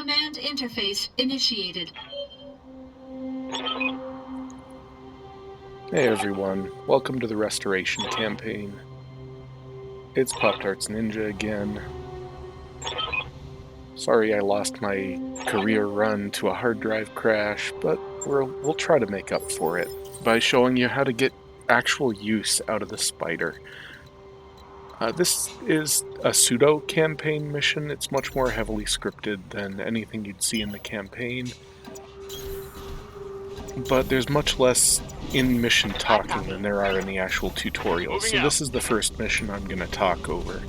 Command interface initiated. Hey everyone, welcome to the Restoration Campaign. It's Pop-Tarts Ninja again. Sorry I lost my career run to a hard drive crash, but we'll try to make up for it by showing you how to get actual use out of the spider. This is a pseudo-campaign mission. It's much more heavily scripted than anything you'd see in the campaign. But there's much less in-mission talking than there are in the actual tutorial. So this is the first mission I'm going to talk over.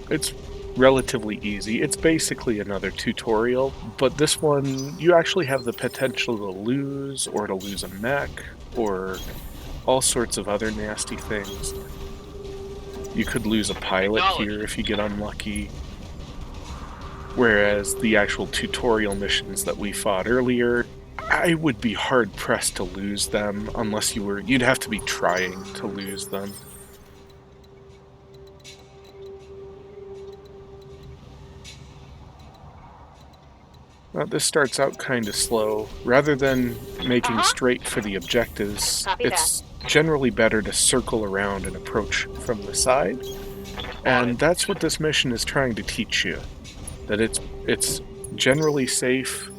It's relatively easy. It's basically another tutorial, but this one you actually have the potential to lose, or to lose a mech, or all sorts of other nasty things. You could lose a pilot here if you get unlucky. Whereas the actual tutorial missions that we fought earlier, I would be hard-pressed to lose them unless you'd have to be trying to lose them. Well, this starts out kind of slow. Rather than making straight for the objectives, it's generally better to circle around and approach from the side. And that's what this mission is trying to teach you. That it's generally safe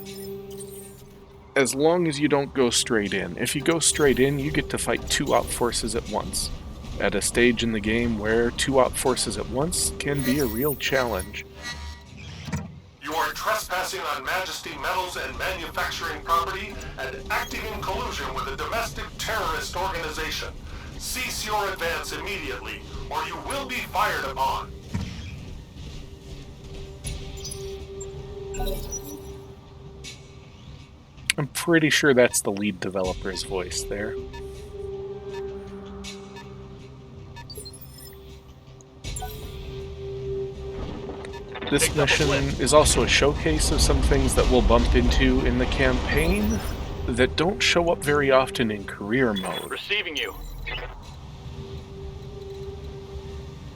as long as you don't go straight in. If you go straight in, you get to fight two op forces at once. At a stage in the game where two op forces at once can be a real challenge. You are trespassing on Majesty metals and manufacturing property and acting in collusion with a domestic terrorist organization. Cease your advance immediately, or you will be fired upon. I'm pretty sure that's the lead developer's voice there. This mission is also a showcase of some things that we'll bump into in the campaign that don't show up very often in career mode. Receiving you.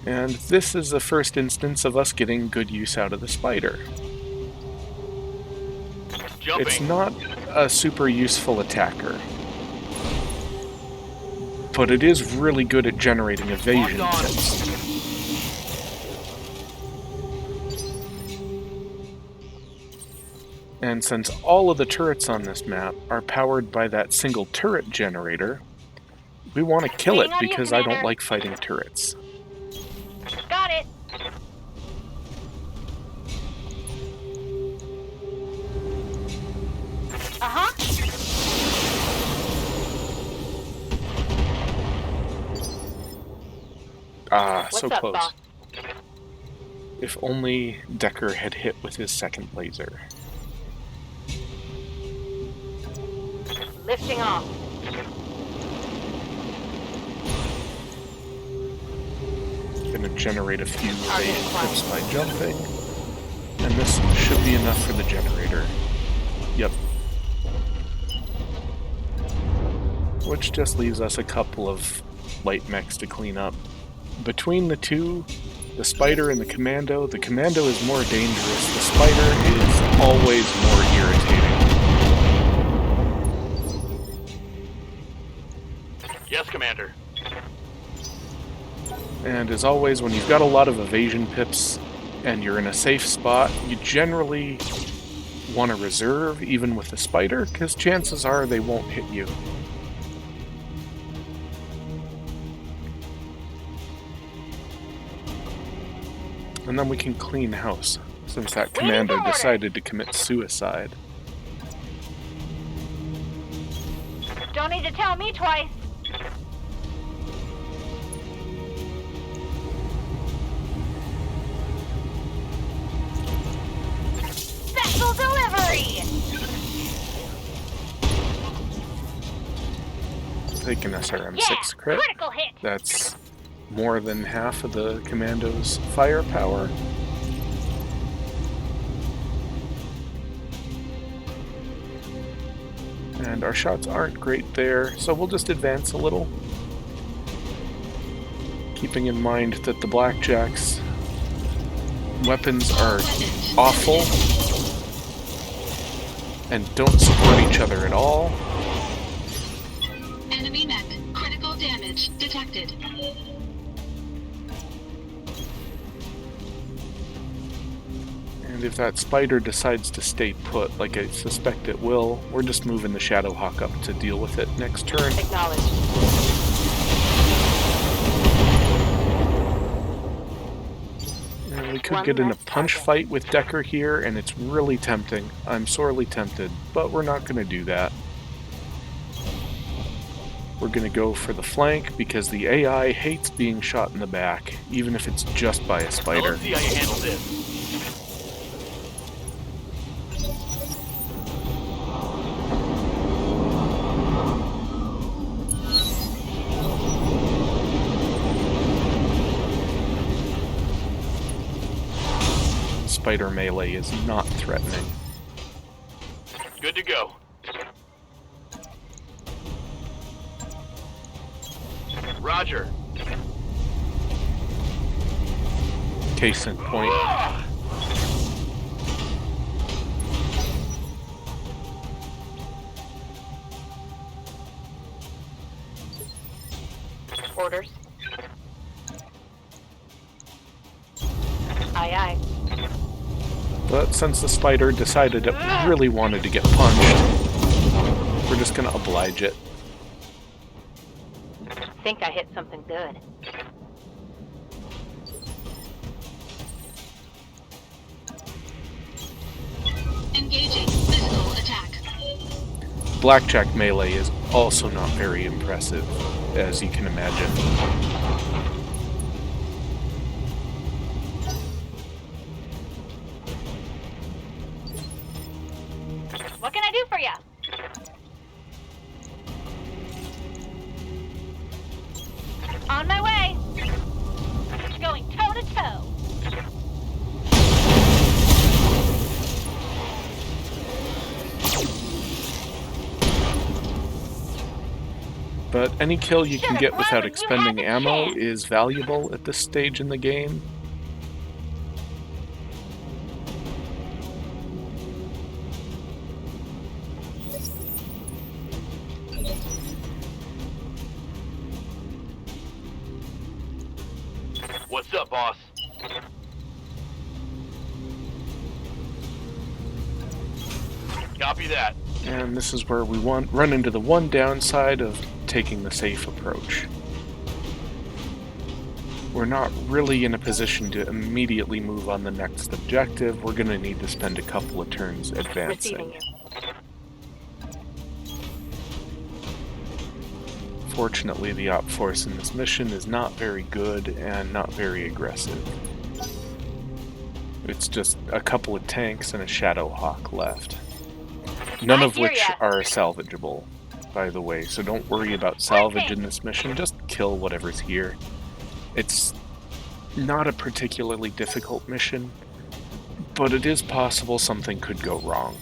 And this is the first instance of us getting good use out of the spider. It's not a super useful attacker, but it is really good at generating evasion tips. And since all of the turrets on this map are powered by that single turret generator, we want to kill it because I don't like fighting turrets. Got it. So close. Boss? If only Decker had hit with his second laser. Lifting off. Gonna generate a few evasion tips by jumping, and this should be enough for the generator. Yep. Which just leaves us a couple of light mechs to clean up. Between the two, the spider and the commando is more dangerous. The spider is always more irritating. Yes, Commander. And as always, when you've got a lot of evasion pips and you're in a safe spot, you generally want to reserve even with the spider, because chances are they won't hit you. And then we can clean house, since that commando decided to commit suicide. Don't need to tell me twice. Special delivery! Taking SRM6 crit. Critical hit. That's more than half of the commando's firepower. And our shots aren't great there, so we'll just advance a little. keeping in mind that the blackjacks weapons are awful and don't support each other at all. Enemy mech. Critical damage detected. And if that spider decides to stay put, like I suspect it will, we're just moving the Shadowhawk up to deal with it next turn. Acknowledged. And we could get in a punch fight with Decker here, and it's really tempting. I'm sorely tempted, but we're not going to do that. We're going to go for the flank because the AI hates being shot in the back, even if it's just by a spider. Let's see how you handle this. Spider melee is not threatening. Good to go. Roger. Case in point. Orders. Aye, aye. But since the spider decided it really wanted to get punched, we're just gonna oblige it. Think I hit something good. Engaging physical attack. Blackjack melee is also not very impressive, as you can imagine. What can I do for you? On my way. Going toe to toe. But any kill you can get without expending ammo is valuable at this stage in the game. What's up, boss? Copy that. And this is where we run into the one downside of taking the safe approach. We're not really in a position to immediately move on the next objective. We're going to need to spend a couple of turns advancing. Receiving you. Fortunately, the op force in this mission is not very good and not very aggressive. It's just a couple of tanks and a Shadowhawk left. None of which are salvageable, by the way, so don't worry about salvage in this mission, just kill whatever's here. It's not a particularly difficult mission, but it is possible something could go wrong.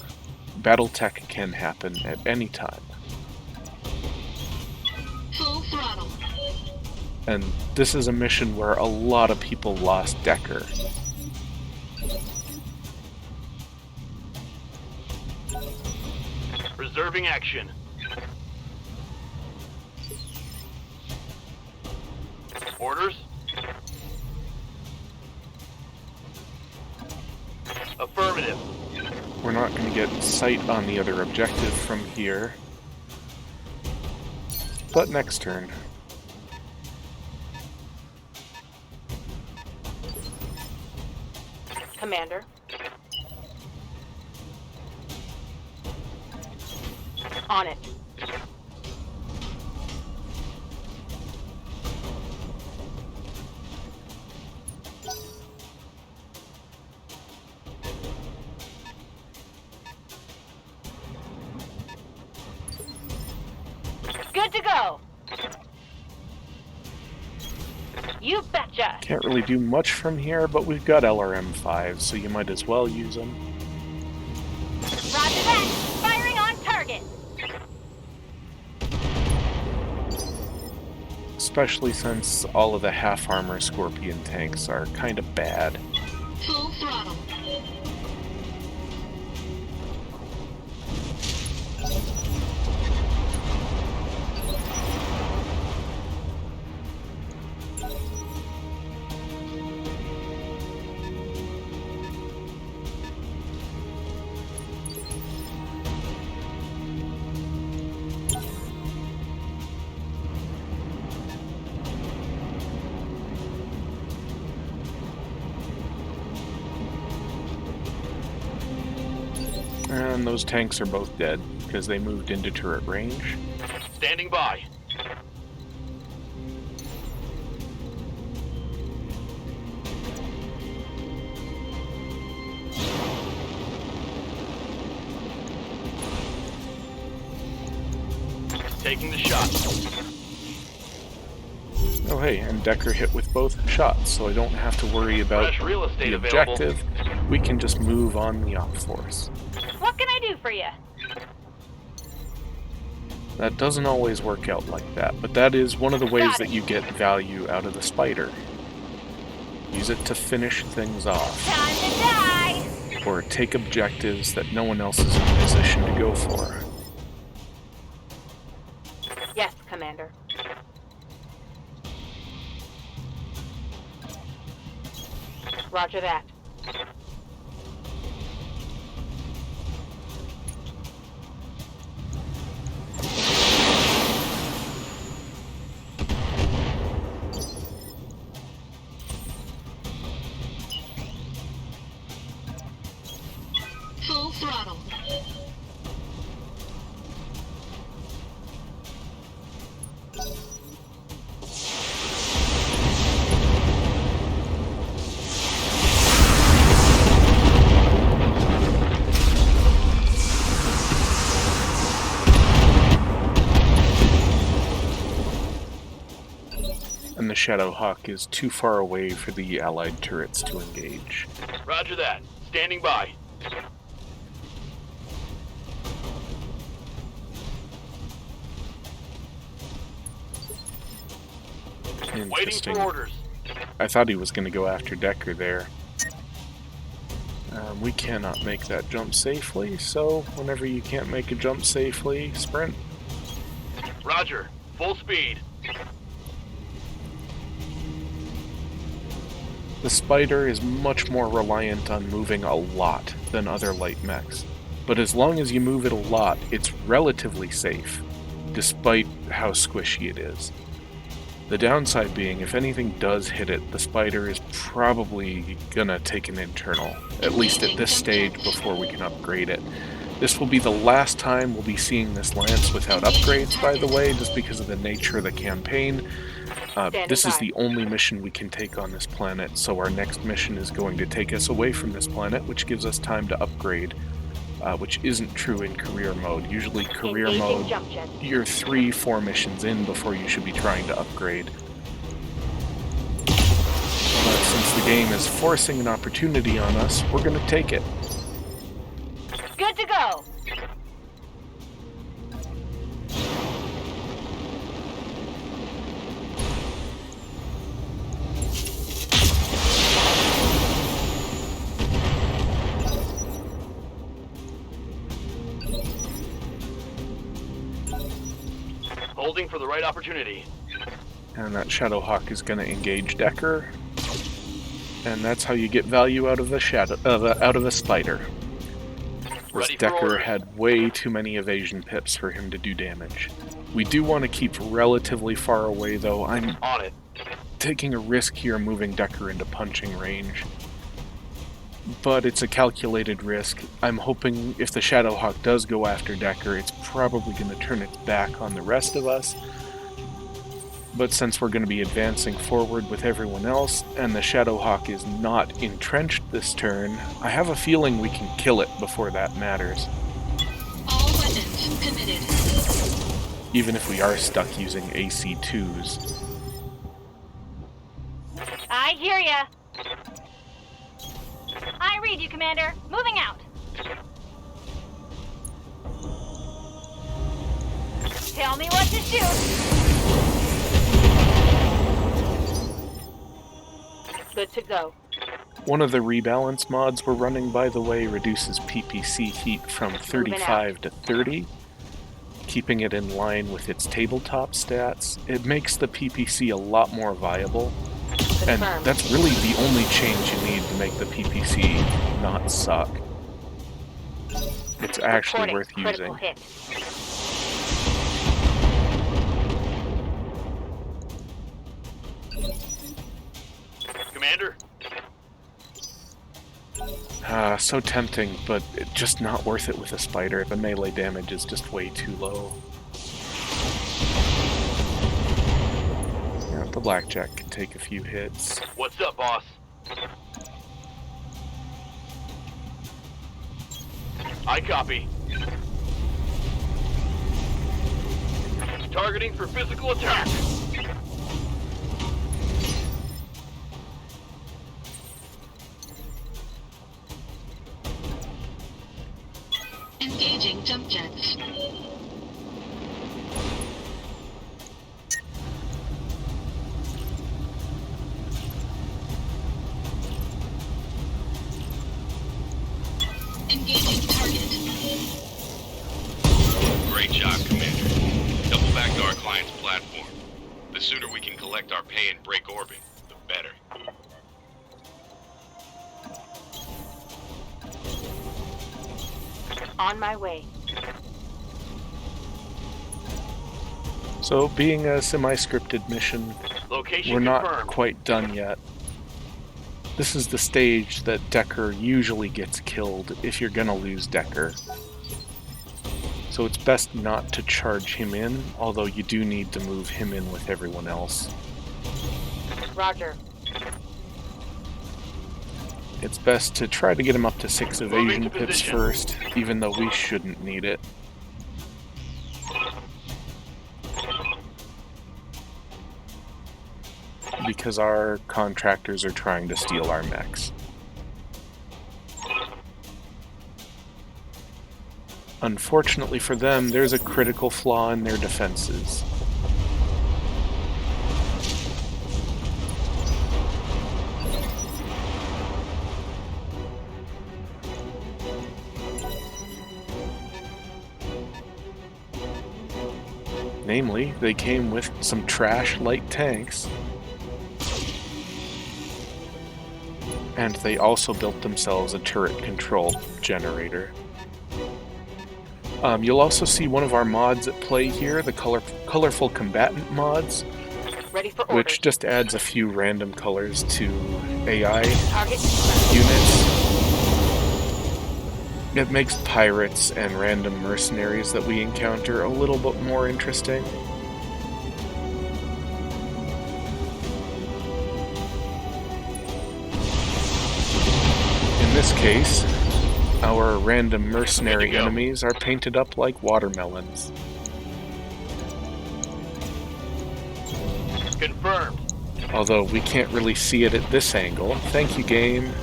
BattleTech can happen at any time. Full throttle. And this is a mission where a lot of people lost Decker. Reserving action. Orders? Affirmative. We're not going to get sight on the other objective from here. But next turn. Commander. On it. Good to go. You betcha. Can't really do much from here, but we've got LRM-5, so you might as well use them. Roger that. Firing on target. Especially since all of the half-armor Scorpion tanks are kind of bad. Full throttle. And those tanks are both dead, because they moved into turret range. Standing by. Taking the shot. Oh hey, and Decker hit with both shots, so I don't have to worry about Fresh real estate the available. objective. We can just move on the op force. What can I do for you? That doesn't always work out like that, but that is one of the ways Got that it. you get value out of the spider. Use it to finish things off, Time to die! or take objectives that no one else is in a position to go for. Yes, Commander. Roger that. Full throttle. And the Shadowhawk is too far away for the allied turrets to engage. Roger that. Standing by. Waiting Interesting. for orders. I thought he was going to go after Decker there. We cannot make that jump safely, so whenever you can't make a jump safely, sprint. Roger. Full speed. The Spider is much more reliant on moving a lot than other light mechs, but as long as you move it a lot, it's relatively safe, despite how squishy it is. The downside being, if anything does hit it, the Spider is probably gonna take an internal, at least at this stage before we can upgrade it. This will be the last time we'll be seeing this Lance without upgrades, by the way, just because of the nature of the campaign. This is the only mission we can take on this planet, so our next mission is going to take us away from this planet, which gives us time to upgrade, which isn't true in career mode. Usually career Engaging mode, jump jet. you're 3-4 missions in before you should be trying to upgrade. But since the game is forcing an opportunity on us, we're going to take it. Good to go! Holding for the right opportunity. And that Shadowhawk is going to engage Decker. And that's how you get value out of a out of a Spider. Whereas Ready for Decker orders. had way too many evasion pips for him to do damage. We do want to keep relatively far away, though. I'm On it. taking a risk here moving Decker into punching range. But it's a calculated risk. I'm hoping if the Shadowhawk does go after Decker, it's probably going to turn its back on the rest of us. But since we're going to be advancing forward with everyone else, and the Shadowhawk is not entrenched this turn, I have a feeling we can kill it before that matters. All weapons committed. Even if we are stuck using AC-2s. I hear ya. I read you, Commander. Moving out. Tell me what to shoot. Good to go. One of the rebalance mods we're running, by the way, reduces PPC heat from 35 to 30, keeping it in line with its tabletop stats. It makes the PPC a lot more viable, and that's really the only change you need to make the PPC not suck. It's actually worth using. Hit. Commander? So tempting, but it's just not worth it with a spider. The melee damage is just way too low. Yeah, the blackjack can take a few hits. What's up, boss? I copy. Targeting for physical attack. Engaging jump jets. Engaging target. Great job, Commander. Double back to our client's platform. The sooner we can collect our pay and break orbit, the better. On my way. So, being a semi-scripted mission, Location we're not confirmed. quite done yet. This is the stage that Decker usually gets killed if you're gonna lose Decker. So it's best not to charge him in, although you do need to move him in with everyone else. Roger. It's best to try to get him up to 6 Moving evasion to pips position. first, even though we shouldn't need it. Because our contractors are trying to steal our mechs. Unfortunately for them, there's a critical flaw in their defenses. Namely, they came with some trash light tanks. And they also built themselves a turret control generator. You'll also see one of our mods at play here, the colorful combatant mods, Ready for orders. which just adds a few random colors to AI Target. units. It makes pirates and random mercenaries that we encounter a little bit more interesting. In this case, our random mercenary Good to go. enemies are painted up like watermelons. Confirmed. Although we can't really see it at this angle. Thank you, game.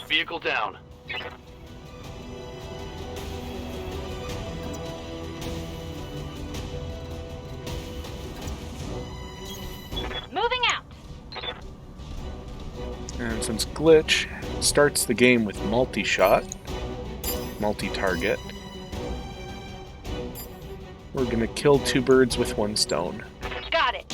Vehicle down. Moving out. And since Glitch starts the game with multi-shot, multi-target, we're gonna kill 2 birds with 1 stone. Got it.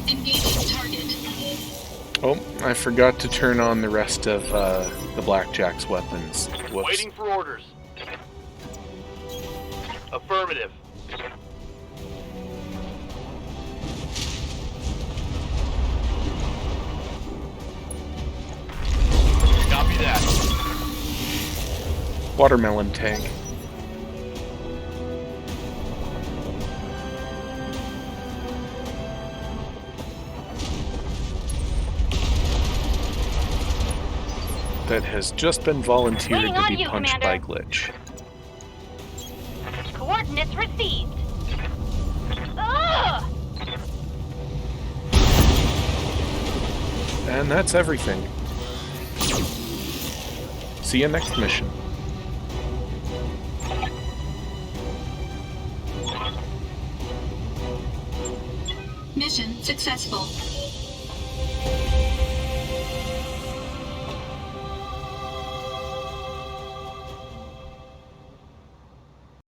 Engaging target. Oh, I forgot to turn on the rest of the Blackjack's weapons. Whoops. Waiting for orders. Affirmative. Copy that. Watermelon tank. that has just been volunteered Waiting to on be you, punched by Commander. Glitch. Coordinates received. Ugh! And that's everything. See you next mission. Mission successful.